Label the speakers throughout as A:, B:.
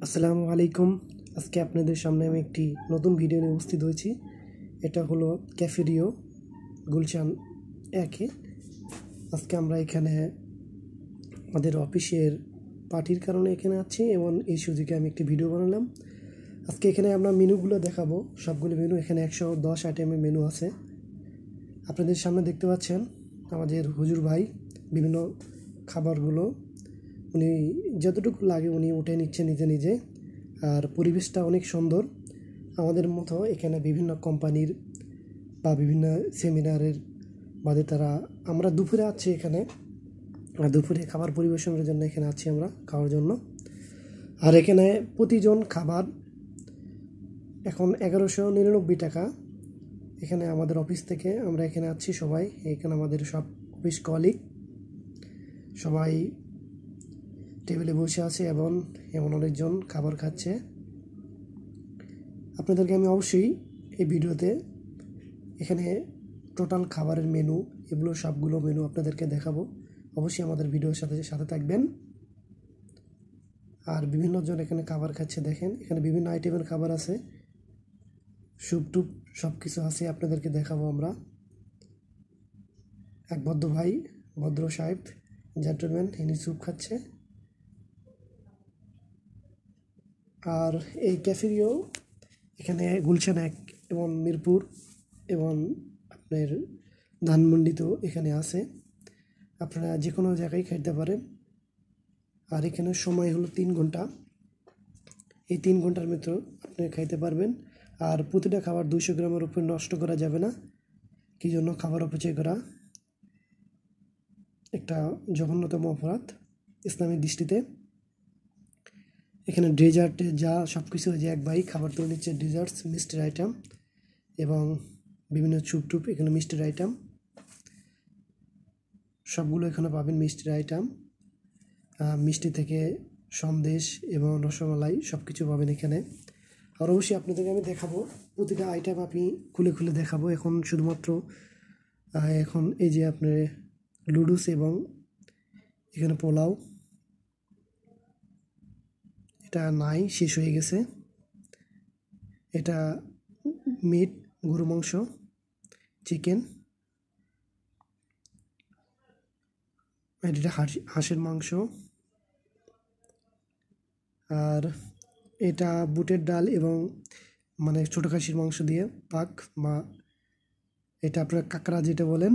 A: আসসালামু আলাইকুম। আজকে আপনাদের সামনে আমি একটি নতুন ভিডিও নিয়ে উপস্থিত হয়েছি। এটা হলো ক্যাফেরিও গুলশান একে। আজকে আমরা এখানে আমাদের অফিসের পার্টির কারণে এখানে আছি এবং এই সুযোগে আমি একটি ভিডিও বানালাম। আজকে এখানে আমরা মেনুগুলো দেখাবো, সবগুলো মেনু। এখানে 110 আইটেমের মেনু আছে। আপনাদের সামনে দেখতে পাচ্ছেন আমাদের হুজুর ভাই বিভিন্ন খাবারগুলো উনি যতটুকু লাগে উনি উঠে নিচ্ছে নিজে নিজে। আর পরিবেশটা অনেক সুন্দর। আমাদের মতো এখানে বিভিন্ন কোম্পানির বা বিভিন্ন সেমিনারের বাদে আমরা দুপুরে আছি এখানে, দুপুরে খাবার পরিবেশনের জন্য এখানে আছি আমরা খাওয়ার জন্য। আর এখানে প্রতিজন খাবার এখন 1199 টাকা। এখানে আমাদের অফিস থেকে আমরা এখানে আছি সবাই, এখানে আমাদের সব অফিস কলিগ সবাই টেবিলে বসে আছে এবং এমন অনেকজন খাবার খাচ্ছে। আপনাদেরকে আমি অবশ্যই এই ভিডিওতে এখানে টোটাল খাবারের মেনু এগুলো সবগুলো মেনু আপনাদেরকে দেখাবো। অবশ্যই আমাদের ভিডিওর সাথে সাথে থাকবেন। আর বিভিন্ন জন এখানে খাবার খাচ্ছে, দেখেন এখানে বিভিন্ন আইটেমের খাবার আছে, স্যুপ টুপ সব কিছু আছে, আপনাদেরকে দেখাবো আমরা। এক ভদ্র সাহেব জেন্টলম্যান, ইনি স্যুপ খাচ্ছে। আর এই ক্যাফেরিও এখানে গুলশান এক এবং মিরপুর এবং আপনার ধানমন্ডিতেও এখানে আছে, আপনারা যে কোনো জায়গায় খাইতে পারেন। আর এখানে সময় হলো 3 ঘন্টা, এই 3 ঘন্টার ভিতর আপনি খাইতে পারবেন। আর প্রতিটা খাবার 200 গ্রামের উপর নষ্ট করা যাবে না, কী জন্য খাবার অপচয় করা একটা জঘন্যতম অপরাধ ইসলামের দৃষ্টিতে। এখানে ডেজার্টে যা সব কিছু যে এক ভাই খাবার তুলে নিচ্ছে, ডেজার্টস মিষ্টির আইটেম এবং বিভিন্ন চুপ টুপ, এখানে মিষ্টির আইটেম সবগুলো এখানে পাবেন। মিষ্টির আইটেম মিষ্টি থেকে সন্দেশ এবং রসমালাই সব কিছু পাবেন এখানে। আর অবশ্যই আপনাদেরকে আমি দেখাবো প্রতিটা আইটেম, আমি খুলে খুলে দেখাবো। এখন শুধুমাত্র এখন এই যে আপনার লুডুস এবং এখানে পোলাও, এটা নাই, শেষ হয়ে গেছে। এটা মিট, গরু মাংস, চিকেন, এটা হাঁসের মাংস। আর এটা বুটের ডাল এবং মানে ছোটো খাসির মাংস দিয়ে পাক, বা এটা আপনার কাঁকড়া যেটা বলেন,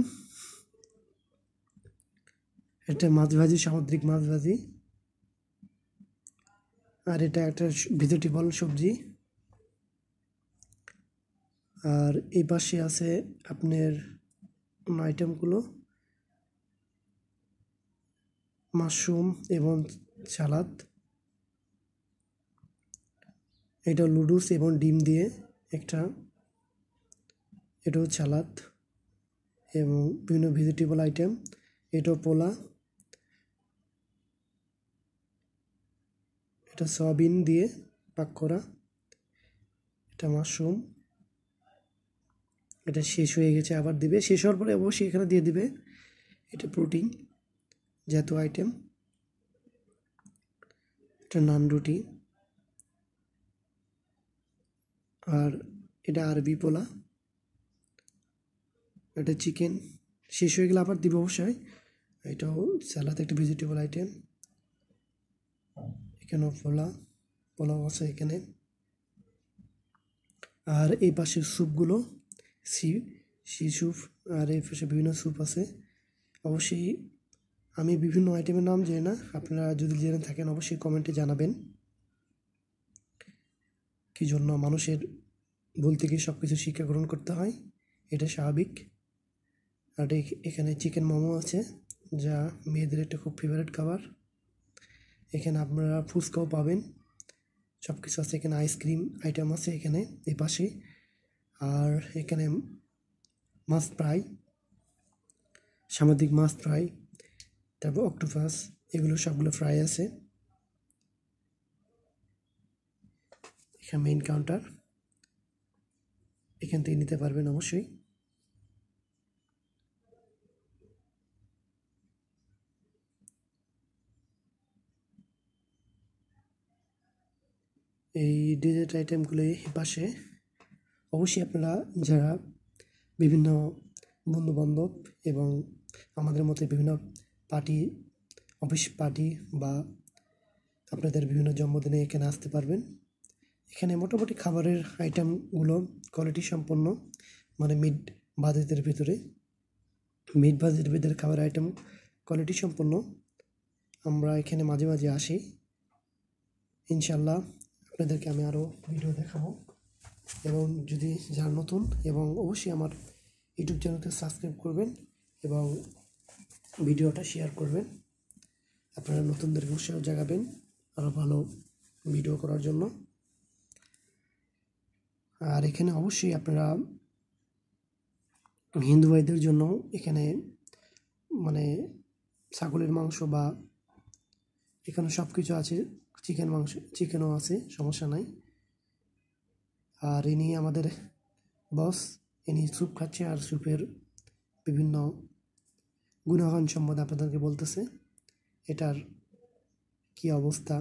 A: এটা মাছ ভাজি, সামুদ্রিক মাছ ভাজি। আর এটা একটা ভেজিটেবল সবজি। আর এই পাশে আছে আপনার আইটেমগুলো, মাশরুম এবং সালাদ। এটা লুডুস এবং ডিম দিয়ে একটা, এটাও সালাদ এবং বিভিন্ন ভেজিটেবল আইটেম। এটাও পোলা, এটা সয়াবিন দিয়ে পাক করা, এটা মাশরুম। এটা শেষ হয়ে গেছে, আবার দিবে, শেষ হওয়ার পরে অবশ্যই এখানে দিয়ে দিবে। এটা প্রোটিন জাতীয় আইটেম। এটা নান রুটি। আর এটা আরবি পোলা, এটা চিকেন। শেষ হয়ে গেলে আবার দিব অবশ্যই। এটাও স্যালাদ, একটা ভেজিটেবল আইটেম। এখানেও পোলাও আছে এখানে। আর এই পাশে স্যুপগুলো সি স্যুপ, আর এই পাশে বিভিন্ন স্যুপ আছে। অবশ্যই আমি বিভিন্ন আইটেমের নাম জানি না, আপনারা যদি জেনে থাকেন অবশ্যই কমেন্টে জানাবেন। কী জন্য মানুষের ভুল থেকে সব কিছু শিক্ষা গ্রহণ করতে হয়, এটা স্বাভাবিক। আর এখানে চিকেন মোমো আছে, যা মেয়েদের একটা খুব ফেভারিট খাবার। এখানে আপনারা ফুচকাও পাবেন, সব কিছু আছে এখানে। আইসক্রিম আইটেম আছে এখানে এই পাশে। আর এখানে মাছ ফ্রাই, সামুদ্রিক মাছ ফ্রাই, তারপর অক্টোপাস, এগুলো সবগুলো ফ্রাই আছে। এখানে মেইন কাউন্টার, এখান থেকে নিতে পারবেন অবশ্যই। এই ডেজার্ট আইটেমগুলো পাশে অবশ্যই আপনারা যারা বিভিন্ন বন্ধুবান্ধব এবং আমাদের মতো বিভিন্ন পার্টি, অফিস পার্টি বা আপনাদের বিভিন্ন জন্মদিনে এখানে আসতে পারবেন। এখানে মোটামুটি খাবারের আইটেমগুলো কোয়ালিটি সম্পন্ন, মানে মিট বাজেটের ভিতরে খাবার আইটেম কোয়ালিটি সম্পন্ন। আমরা এখানে মাঝে মাঝে আসি, ইনশাল্লাহ আপনাদেরকে আমি আরও ভিডিও দেখাবো। এবং যদি যারা নতুন, এবং অবশ্যই আমার ইউটিউব চ্যানেলকে সাবস্ক্রাইব করবেন এবং ভিডিওটা শেয়ার করবেন। আপনারা নতুনদেরকে উৎসাহ জাগাবেন আরও ভালো ভিডিও করার জন্য। আর এখানে অবশ্যই আপনারা হিন্দু ভাইদের জন্য এখানে মানে ছাগলের মাংস বা এখানে সব কিছু আছে, চিকেনও আছে, সমস্যা নাই। আর ইনি আমাদের বস, ইনি স্যুপ খাচ্ছে আর স্যুপের বিভিন্ন গুণাগুণ সম্বন্ধে আপনাদেরকে বলতেছে, এটার কি অবস্থা।